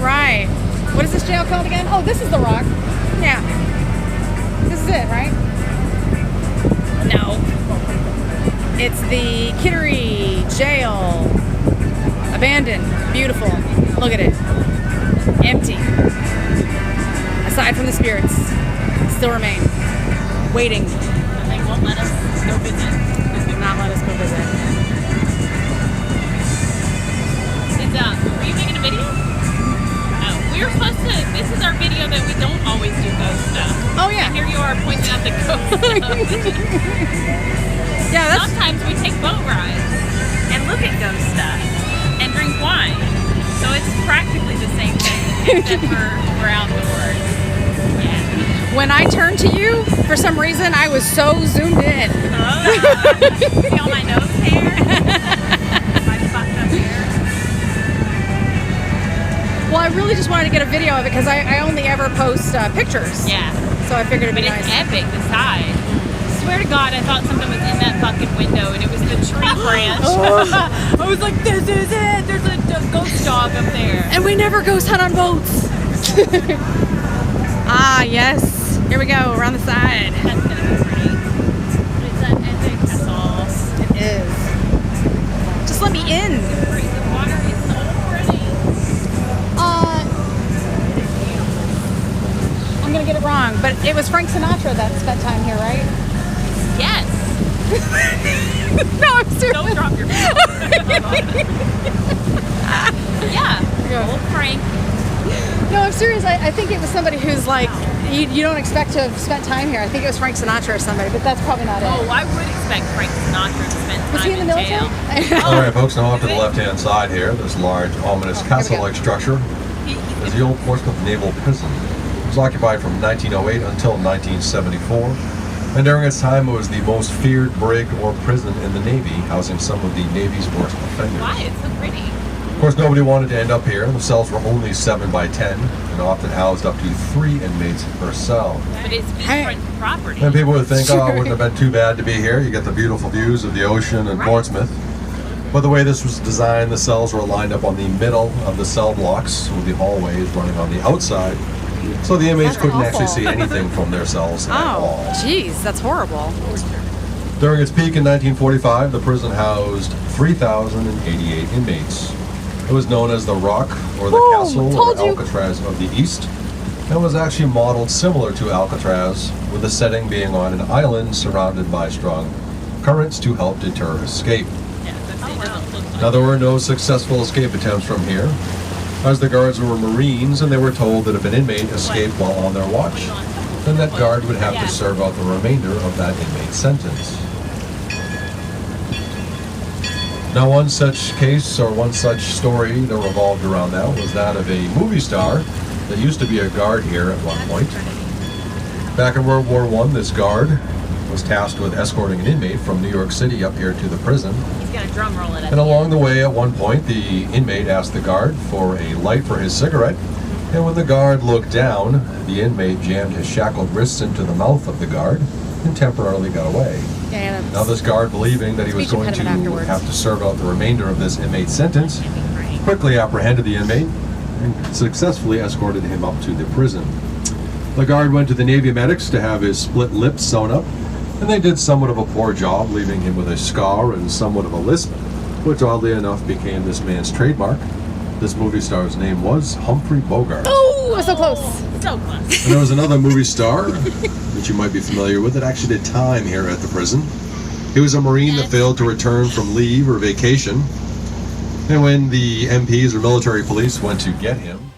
right. What is this jail called again? Oh, this is the Rock. Yeah. This is it, right? No. It's the Kittery Jail. Abandoned. Beautiful. Look at it. Empty. Aside from the spirits, still remain. Waiting. They won't let us go visit. Will not let us go visit. Were you making a video? Oh, we were supposed to. This is our video that we don't always do ghost stuff. Oh yeah. And here you are pointing out the ghost stuff. Yeah, that's... Sometimes we take boat rides and look at ghost stuff and drink wine. So it's practically the same thing, except we're outdoors. Yeah. When I turned to you, for some reason, I was so zoomed in. See all my nose hair? My fucked up hair? Well, I really just wanted to get a video of it because I only ever post pictures. Yeah. So I figured it'd be But nice. it's epic, the size. Swear to God, I thought something was in that fucking window, and it was the tree branch. I was like, this is it. There's a ghost dog up there. And we never ghost hunt on boats. Ah, yes. Here we go, around the side. That's gonna be pretty. But it's that epic. That's all. It is. Just let me in. The water is so pretty. I'm gonna get it wrong, but it was Frank Sinatra that spent time here, right? Yes. No, I'm serious. Don't drop your Yeah. Old Frank. No, I'm serious. I think it was somebody who's like, you don't expect to have spent time here. I think it was Frank Sinatra or somebody, but that's probably not it. Oh, I would expect Frank Sinatra to spend time Was he in the military? jail. All right, folks, now off to the left-hand side here, this large, ominous castle-like structure is the old Portsmouth Naval Prison. It was occupied from 1908 until 1974, and during its time it was the most feared brig or prison in the Navy, housing some of the Navy's worst offenders. Why? It's so pretty. Of course, nobody wanted to end up here. The cells were only 7 by 10 and often housed up to 3 inmates per cell. But it's beachfront property. And people would think, oh, it wouldn't have been too bad to be here. You get the beautiful views of the ocean and Right. Portsmouth. But the way this was designed, the cells were lined up on the middle of the cell blocks, with the hallways running on the outside. So the inmates That's couldn't awful. actually see anything from their cells at Oh, all. jeez, that's horrible. During its peak in 1945, the prison housed 3,088 inmates. It was known as the Rock, or the Boom, Castle, told or you. Alcatraz of the East, and was actually modeled similar to Alcatraz, with the setting being on an island surrounded by strong currents to help deter escape. Yeah, it doesn't look like Now, there were no successful escape attempts from here, as the guards were Marines, and they were told that if an inmate escaped while on their watch, then that guard would have to serve out the remainder of that inmate's sentence. Now, one such case, or one such story that revolved around that, was that of a movie star that used to be a guard here at one point. Back in World War I, this guard was tasked with escorting an inmate from New York City up here to the prison. he's got a drum roll it up. And along the way, at one point, the inmate asked the guard for a light for his cigarette. And when the guard looked down, the inmate jammed his shackled wrists into the mouth of the guard and temporarily got away. Yeah, Now this guard, believing that he was Speech going to impediment afterwards. have to serve out the remainder of this inmate's sentence, quickly apprehended the inmate and successfully escorted him up to the prison. The guard went to the Navy medics to have his split lip sewn up, and they did somewhat of a poor job, leaving him with a scar and somewhat of a lisp, which oddly enough became this man's trademark. This movie star's name was Humphrey Bogart. Oh, so close. So close. And there was another movie star that you might be familiar with that actually did time here at the prison. He was a Marine that failed to return from leave or vacation. And when the MPs or military police went to get him,